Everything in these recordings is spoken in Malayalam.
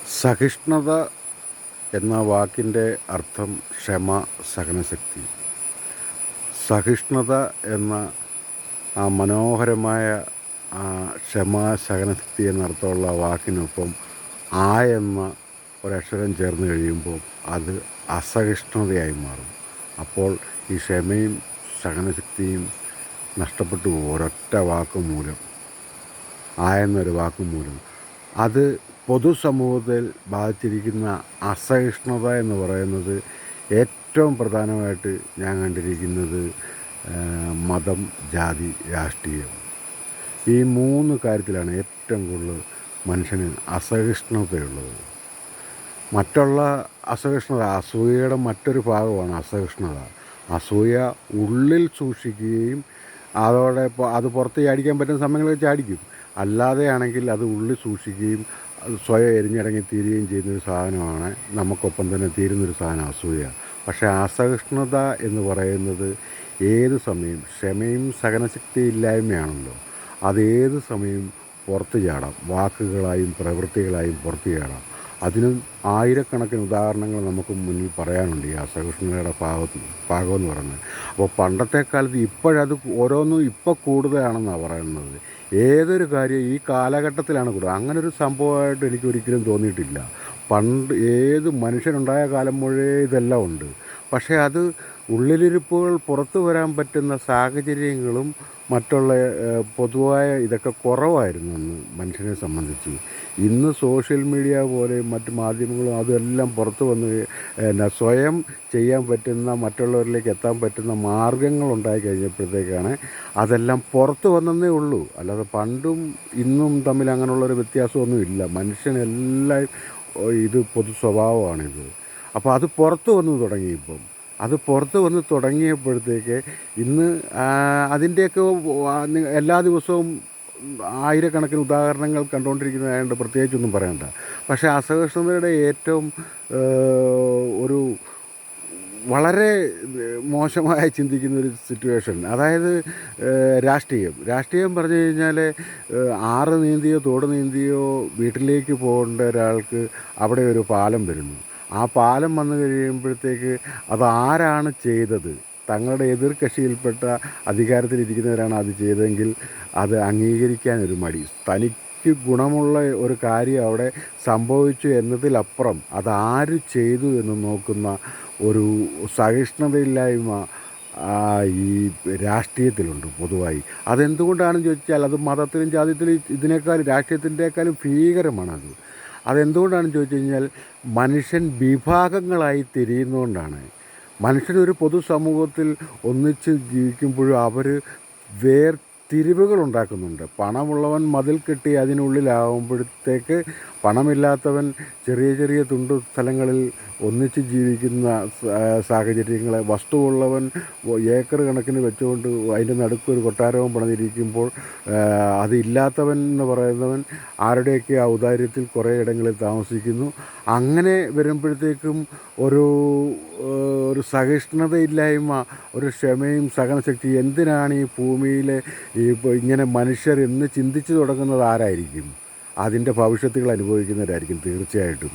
സഹിഷ്ണുത എന്ന വാക്കിൻ്റെ അർത്ഥം ക്ഷമ, സഹനശക്തി. സഹിഷ്ണുത എന്ന ആ മനോഹരമായ ക്ഷമ, സഹനശക്തി എന്നർത്ഥമുള്ള വാക്കിനൊപ്പം ആ എന്ന ഒരക്ഷരം ചേർന്ന് കഴിയുമ്പോൾ അത് അസഹിഷ്ണുതയായി മാറും. അപ്പോൾ ഈ ക്ഷമയും സഹനശക്തിയും നഷ്ടപ്പെട്ടു പോകും ഒരൊറ്റ വാക്ക് മൂലം, ആ എന്നൊരു വാക്ക് മൂലം. അത് പൊതുസമൂഹത്തിൽ ബാധിച്ചിരിക്കുന്ന അസഹിഷ്ണുത എന്ന് പറയുന്നത് ഏറ്റവും പ്രധാനമായിട്ട് ഞാൻ കണ്ടിരിക്കുന്നത് മതം, ജാതി, രാഷ്ട്രീയം, ഈ മൂന്ന് കാര്യത്തിലാണ് ഏറ്റവും കൂടുതൽ മനുഷ്യന് അസഹിഷ്ണുതയുള്ളത്. മറ്റുള്ള അസഹിഷ്ണുത അസൂയയുടെ മറ്റൊരു ഭാഗമാണ് അസഹിഷ്ണുത. അസൂയ ഉള്ളിൽ സൂക്ഷിക്കുകയും അതോടെ അത് പുറത്ത് ചാടിക്കാൻ പറ്റുന്ന സമയങ്ങളിൽ ചാടിക്കും, അല്ലാതെയാണെങ്കിൽ അത് ഉള്ളിൽ സൂക്ഷിക്കുകയും സ്വയം എരിഞ്ഞിറങ്ങി തീരുകയും ചെയ്യുന്നൊരു സാധനമാണ്. നമുക്കൊപ്പം തന്നെ തീരുന്നൊരു സാധനം അസൂയ. പക്ഷേ അസഹിഷ്ണുത എന്ന് പറയുന്നത് ഏത് സമയം ക്ഷമയും സഹനശക്തി ഇല്ലായ്മയാണല്ലോ. അതേത് സമയം പുറത്ത് ചാടാം, വാക്കുകളായും പ്രവൃത്തികളായും പുറത്ത് ചാടാം. അതിനും ആയിരക്കണക്കിന് ഉദാഹരണങ്ങൾ നമുക്ക് മുന്നിൽ പറയാനുണ്ട് ഈ അസഹിഷ്ണുതയുടെ പാകമെന്ന് പറയുന്നത്. അപ്പോൾ പണ്ടത്തെ കാലത്ത് ഇപ്പോഴത് ഓരോന്നും ഇപ്പോൾ കൂടുതലാണെന്നാണ് പറയുന്നത്. ഏതൊരു കാര്യം ഈ കാലഘട്ടത്തിലാണ് കൂടുതൽ. അങ്ങനൊരു സംഭവമായിട്ട് എനിക്കൊരിക്കലും തോന്നിയിട്ടില്ല. പണ്ട് ഏത് മനുഷ്യനുണ്ടായ കാലം മുഴുവൻ ഇതെല്ലാം ഉണ്ട്. പക്ഷേ അത് ഉള്ളിലിരിപ്പുകൾ പുറത്തു വരാൻ പറ്റുന്ന സാഹചര്യങ്ങളും മറ്റുള്ള പൊതുവായ ഇതൊക്കെ കുറവായിരുന്നു അന്ന് മനുഷ്യനെ സംബന്ധിച്ച്. ഇന്ന് സോഷ്യൽ മീഡിയ പോലെ മറ്റ് മാധ്യമങ്ങളും അതെല്ലാം പുറത്തു വന്ന് സ്വയം ചെയ്യാൻ പറ്റുന്ന, മറ്റുള്ളവരിലേക്ക് എത്താൻ പറ്റുന്ന മാർഗങ്ങൾ ഉണ്ടായി കഴിഞ്ഞപ്പോഴത്തേക്കാണ് അതെല്ലാം പുറത്ത് വന്നതേ ഉള്ളൂ. അല്ലാതെ പണ്ടും ഇന്നും തമ്മിൽ അങ്ങനെയുള്ളൊരു വ്യത്യാസമൊന്നും ഇല്ല. മനുഷ്യനെല്ലാം ഇത് പൊതു സ്വഭാവമാണിത്. അപ്പോൾ അത് പുറത്ത് വന്നു തുടങ്ങിയിപ്പം. അത് പുറത്ത് വന്ന് തുടങ്ങിയപ്പോഴത്തേക്ക് ഇന്ന് അതിൻ്റെയൊക്കെ എല്ലാ ദിവസവും ആയിരക്കണക്കിന് ഉദാഹരണങ്ങൾ കണ്ടുകൊണ്ടിരിക്കുന്നതായതുകൊണ്ട് പ്രത്യേകിച്ചൊന്നും പറയണ്ട. പക്ഷേ അസഹിഷ്ണുതയുടെ ഏറ്റവും ഒരു വളരെ മോശമായി ചിന്തിക്കുന്നൊരു സിറ്റുവേഷൻ, അതായത് രാഷ്ട്രീയം പറഞ്ഞു കഴിഞ്ഞാൽ ആറ് നീന്തിയോ തോട് നീന്തിയോ വീട്ടിലേക്ക് പോകേണ്ട ഒരാൾക്ക് അവിടെ ഒരു പാലം വരുന്നു. ആ പാലം വന്നു കഴിയുമ്പോഴത്തേക്ക് അതാരാണ് ചെയ്തത്, തങ്ങളുടെ എതിർ കക്ഷിയിൽപ്പെട്ട അധികാരത്തിലിരിക്കുന്നവരാണ് അത് ചെയ്തതെങ്കിൽ അത് അംഗീകരിക്കാനൊരു മടി. തനിക്ക് ഗുണമുള്ള ഒരു കാര്യം അവിടെ സംഭവിച്ചു എന്നതിലപ്പുറം അതാര് ചെയ്തു എന്ന് നോക്കുന്ന ഒരു സഹിഷ്ണുതയില്ലായ്മ ഈ രാഷ്ട്രീയത്തിലുണ്ട് പൊതുവായി. അതെന്തുകൊണ്ടാണെന്ന് ചോദിച്ചാൽ അത് മതത്തിലും ജാതിത്തിലും ഇതിനേക്കാളും രാഷ്ട്രീയത്തിൻ്റെക്കാളും ഭീകരമാണത്. അതെന്തുകൊണ്ടാണെന്ന് ചോദിച്ചു കഴിഞ്ഞാൽ മനുഷ്യൻ വിഭാഗങ്ങളായി തിരിയുന്നതുകൊണ്ടാണ്. മനുഷ്യനൊരു പൊതുസമൂഹത്തിൽ ഒന്നിച്ച് ജീവിക്കുമ്പോഴും അവർ വേർതിരിവുകൾ ഉണ്ടാക്കുന്നുണ്ട്. പണമുള്ളവൻ മതിൽ കെട്ടി അതിനുള്ളിലാവുമ്പോഴത്തേക്ക് പണമില്ലാത്തവൻ ചെറിയ ചെറിയ തുണ്ടു സ്ഥലങ്ങളിൽ ഒന്നിച്ച് ജീവിക്കുന്ന സാഹചര്യങ്ങളെ, വസ്തുവുള്ളവൻ ഏക്കർ കണക്കിന് വെച്ചുകൊണ്ട് അതിൻ്റെ നടുക്കൊരു കൊട്ടാരവും പണിതിരിക്കുമ്പോൾ അതില്ലാത്തവൻ എന്ന് പറയുന്നവൻ ആരുടെയൊക്കെ ഔദാര്യത്തിൽ കുറേ ഇടങ്ങളിൽ താമസിക്കുന്നു. അങ്ങനെ വരുമ്പോഴത്തേക്കും ഒരു സഹിഷ്ണുതയില്ലായ്മ, ഒരു ക്ഷമയും സഹനശക്തി. എന്തിനാണ് ഈ ഭൂമിയിലെ ഇങ്ങനെ മനുഷ്യർ എന്ന് ചിന്തിച്ചു തുടങ്ങുന്നത് ആരായിരിക്കും? അതിൻ്റെ ഭവിഷ്യത്തുകൾ അനുഭവിക്കുന്നവരായിരിക്കും തീർച്ചയായിട്ടും.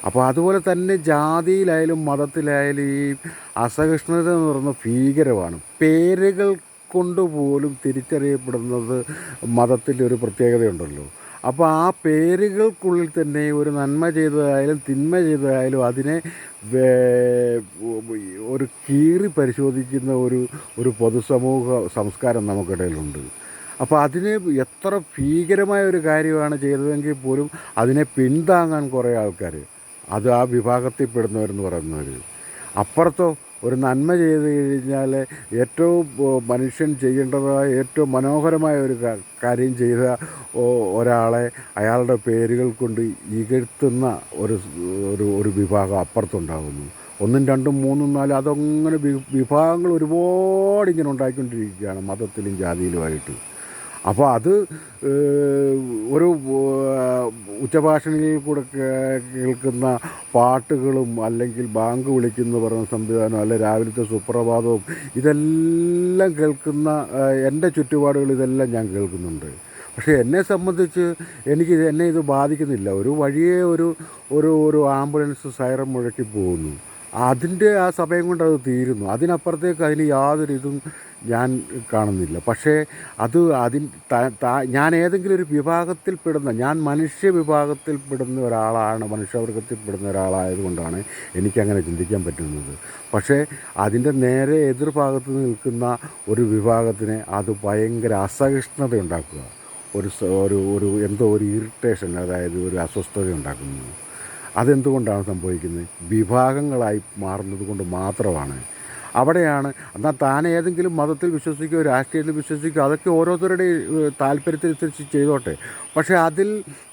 അപ്പോൾ അതുപോലെ തന്നെ ജാതിയിലായാലും മതത്തിലായാലും ഈ അസഹിഷ്ണുത എന്ന് പറയുന്നത് ഭീകരമാണ്. പേരുകൾ കൊണ്ടുപോലും തിരിച്ചറിയപ്പെടുന്നത് മതത്തിൻ്റെ ഒരു പ്രത്യേകതയുണ്ടല്ലോ. അപ്പോൾ ആ പേരുകൾക്കുള്ളിൽ തന്നെ ഒരു നന്മ ചെയ്തതായാലും തിന്മ ചെയ്തതായാലും അതിനെ ഒരു കീറി പരിശോധിക്കുന്ന ഒരു പൊതുസമൂഹ സംസ്കാരം നമുക്കിടയിലുണ്ട്. അപ്പോൾ അതിന് എത്ര ഭീകരമായ ഒരു കാര്യമാണ് ചെയ്തതെങ്കിൽ പോലും അതിനെ പിന്താങ്ങാൻ കുറേ ആൾക്കാർ, അത് ആ വിഭാഗത്തിൽപ്പെടുന്നവരെന്ന് പറയുന്നവർ. അപ്പുറത്തോ ഒരു നന്മ ചെയ്ത് കഴിഞ്ഞാൽ ഏറ്റവും മനുഷ്യൻ ചെയ്യേണ്ടതായ ഏറ്റവും മനോഹരമായ ഒരു കാര്യം ചെയ്ത ഒരാളെ അയാളുടെ പേരുകൾ കൊണ്ട് ഇകഴ്ത്തുന്ന ഒരു വിഭാഗം അപ്പുറത്തുണ്ടാകുന്നു. 1, 2, 3, 4 അതങ്ങനെ വിഭാഗങ്ങൾ ഒരുപാട് ഇങ്ങനെ ഉണ്ടാക്കിക്കൊണ്ടിരിക്കുകയാണ് മതത്തിലും ജാതിയിലുമായിട്ട്. അപ്പോൾ അത് ഒരു ഉച്ചഭാഷണിയിൽ കൂടെ കേൾക്കുന്ന പാട്ടുകളും അല്ലെങ്കിൽ ബാങ്ക് വിളിക്കുന്നു പറയുന്ന സംവിധാനം, അല്ലെ രാവിലത്തെ സുപ്രഭാതവും, ഇതെല്ലാം കേൾക്കുന്ന എൻ്റെ ചുറ്റുപാടുകൾ ഇതെല്ലാം ഞാൻ കേൾക്കുന്നുണ്ട്. പക്ഷേ എന്നെ സംബന്ധിച്ച് എന്നെ ഇത് ബാധിക്കുന്നില്ല. ഒരു വഴിയേ ഒരു ആംബുലൻസ് സൈറൺ മുഴക്കി പോകുന്നു. അതിൻ്റെ ആ സമയം കൊണ്ട് അത് തീരുന്നു. അതിനപ്പുറത്തേക്ക് അതിന് യാതൊരു ഇതും ഞാൻ കാണുന്നില്ല. പക്ഷേ അത് ഞാൻ ഏതെങ്കിലും ഒരു വിഭാഗത്തിൽപ്പെടുന്ന, ഞാൻ മനുഷ്യ വിഭാഗത്തിൽപ്പെടുന്ന ഒരാളാണ്, മനുഷ്യവർഗത്തിൽപ്പെടുന്ന ഒരാളായതുകൊണ്ടാണ് എനിക്കങ്ങനെ ചിന്തിക്കാൻ പറ്റുന്നത്. പക്ഷേ അതിൻ്റെ നേരെ എതിർഭാഗത്ത് നിൽക്കുന്ന ഒരു വിഭാഗത്തിന് അത് ഭയങ്കര അസഹിഷ്ണുത ഉണ്ടാക്കുക, എന്തോ ഒരു ഇറിറ്റേഷൻ, അതായത് ഒരു അസ്വസ്ഥത ഉണ്ടാക്കുന്നു. അതെന്തുകൊണ്ടാണ് സംഭവിക്കുന്നത്? വിഭാഗങ്ങളായി മാറുന്നത് കൊണ്ട് മാത്രമാണ്. അവിടെയാണ്. എന്നാൽ താൻ ഏതെങ്കിലും മതത്തിൽ വിശ്വസിക്കുകയോ രാഷ്ട്രീയത്തിൽ വിശ്വസിക്കുകയോ അതൊക്കെ ഓരോരുത്തരുടെ താല്പര്യത്തിനനുസരിച്ച് ചെയ്തോട്ടെ. പക്ഷേ അതിൽ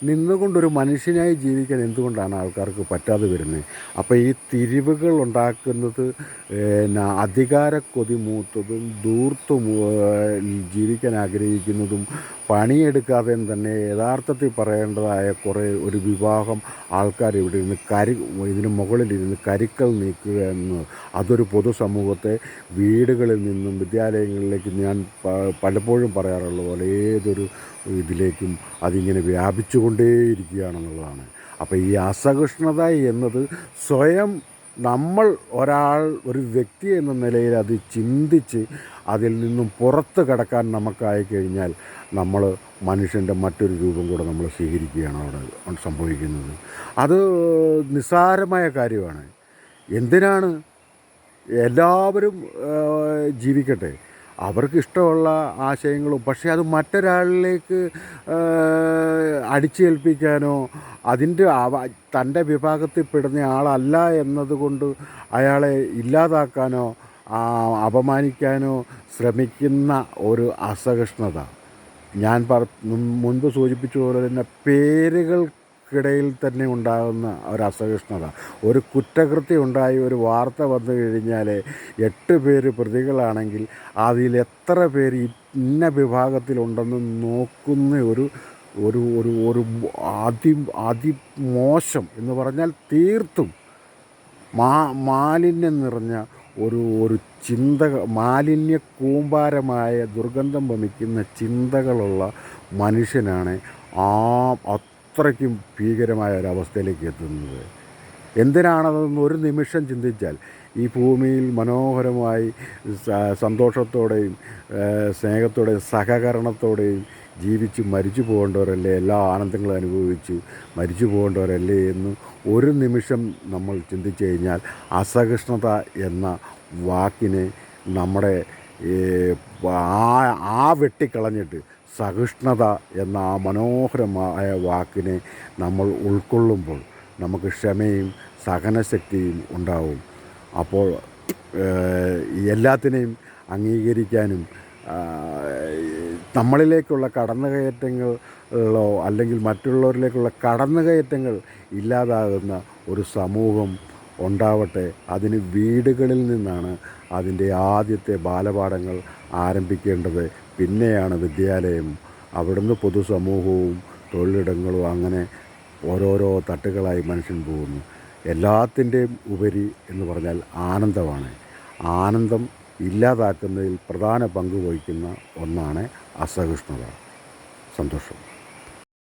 നിന്നുകൊണ്ടൊരു മനുഷ്യനായി ജീവിക്കാൻ എന്തുകൊണ്ടാണ് ആൾക്കാർക്ക് പറ്റാതെ വരുന്നത്? അപ്പോൾ ഈ തിരിവുകൾ ഉണ്ടാക്കുന്നത് അധികാരക്കൊതി മൂത്തതും ധൂർത്തും ജീവിക്കാൻ ആഗ്രഹിക്കുന്നതും പണിയെടുക്കാതെ തന്നെ യഥാർത്ഥത്തിൽ പറയേണ്ടതായ ഒരു വിഭാഗം ആൾക്കാർ ഇവിടെ ഇരുന്ന് ഇതിന് മുകളിലിരുന്ന് കരുക്കൾ നീക്കുക എന്ന്, അതൊരു പൊതുസമൂഹത്തെ വീടുകളിൽ നിന്നും വിദ്യാലയങ്ങളിലേക്ക്, ഞാൻ പലപ്പോഴും പറയാറുള്ള പോലെ ഏതൊരു ഇതിലേക്കും അതിങ്ങനെ വ്യാപിച്ചുകൊണ്ടേയിരിക്കുകയാണെന്നുള്ളതാണ്. അപ്പോൾ ഈ അസഹിഷ്ണുത എന്നത് സ്വയം ഒരു വ്യക്തി എന്ന നിലയിൽ അത് ചിന്തിച്ച് അതിൽ നിന്നും പുറത്ത് കടക്കാൻ നമുക്കായി കഴിഞ്ഞാൽ നമ്മൾ മനുഷ്യൻ്റെ മറ്റൊരു രൂപം കൂടെ നമ്മൾ സ്വീകരിക്കുകയാണ് അവിടെ സംഭവിക്കുന്നത്. അത് നിസ്സാരമായ കാര്യമാണ്. എന്തിനാണ്? എല്ലാവരും ജീവിക്കട്ടെ, അവർക്കിഷ്ടമുള്ള ആശയങ്ങളും. പക്ഷേ അത് മറ്റൊരാളിലേക്ക് അടിച്ചേൽപ്പിക്കാനോ തൻ്റെ വിഭാഗത്തിൽപ്പെടുന്ന ആളല്ല എന്നതുകൊണ്ട് അയാളെ ഇല്ലാതാക്കാനോ അപമാനിക്കാനോ ശ്രമിക്കുന്ന ഒരു അസഹിഷ്ണുത, ഞാൻ മുൻപ് സൂചിപ്പിച്ചതുപോലെ തന്നെ പേരുകൾക്കിടയിൽ തന്നെ ഉണ്ടാകുന്ന ഒരു അസഹിഷ്ണുത. ഒരു കുറ്റകൃത്യം ഉണ്ടായി ഒരു വാർത്ത വന്നു കഴിഞ്ഞാൽ 8 പേര് പ്രതികളാണെങ്കിൽ അതിൽ എത്ര പേര് ഇന്ന വിഭാഗത്തിലുണ്ടെന്ന് നോക്കുന്ന ഒരു അതിമോശം എന്ന് പറഞ്ഞാൽ തീർത്തും മാലിന്യം നിറഞ്ഞ ഒരു മാലിന്യ കൂമ്പാരമായ ദുർഗന്ധം വമിക്കുന്ന ചിന്തകളുള്ള മനുഷ്യനാണ് അത്രയ്ക്കും ഭീകരമായ ഒരവസ്ഥയിലേക്ക് എത്തുന്നത്. എന്തിനാണതെന്ന് ഒരു നിമിഷം ചിന്തിച്ചാൽ ഈ ഭൂമിയിൽ മനോഹരമായി സന്തോഷത്തോടെയും സ്നേഹത്തോടെയും സഹകരണത്തോടെയും ജീവിച്ച് മരിച്ചു പോകേണ്ടവരല്ലേ, എല്ലാ ആനന്ദങ്ങളും അനുഭവിച്ച് മരിച്ചു പോകേണ്ടവരല്ലേ എന്ന് ഒരു നിമിഷം നമ്മൾ ചിന്തിച്ചു കഴിഞ്ഞാൽ അസഹിഷ്ണുത എന്ന വാക്കിനെ നമ്മുടെ വെട്ടിക്കളഞ്ഞിട്ട് സഹിഷ്ണുത എന്ന ആ മനോഹരമായ വാക്കിനെ നമ്മൾ ഉൾക്കൊള്ളുമ്പോൾ നമുക്ക് ക്ഷമയും സഹനശക്തിയും ഉണ്ടാവും. അപ്പോൾ എല്ലാത്തിനെയും അംഗീകരിക്കാനും നമ്മളിലേക്കുള്ള കടന്നുകയറ്റങ്ങളോ അല്ലെങ്കിൽ മറ്റുള്ളവരിലേക്കുള്ള കടന്നുകയറ്റങ്ങൾ ഇല്ലാതാകുന്ന ഒരു സമൂഹം ഉണ്ടാവട്ടെ. അതിന് വീടുകളിൽ നിന്നാണ് അതിൻ്റെ ആദ്യത്തെ ബാലപാഠങ്ങൾ ആരംഭിക്കേണ്ടത്. പിന്നെയാണ് വിദ്യാലയം, അവിടുന്ന് പൊതുസമൂഹവും തൊഴിലിടങ്ങളും, അങ്ങനെ ഓരോരോ തട്ടുകളായി മനുഷ്യൻ പോകുന്നു. എല്ലാത്തിൻ്റെയും ഉപരി എന്ന് പറഞ്ഞാൽ ആനന്ദമാണ്. ആനന്ദം ഇല്ലാതാക്കുന്നതിൽ പ്രധാന പങ്ക് വഹിക്കുന്ന ഒന്നാണ് അസഹിഷ്ണുത. സന്തോഷം.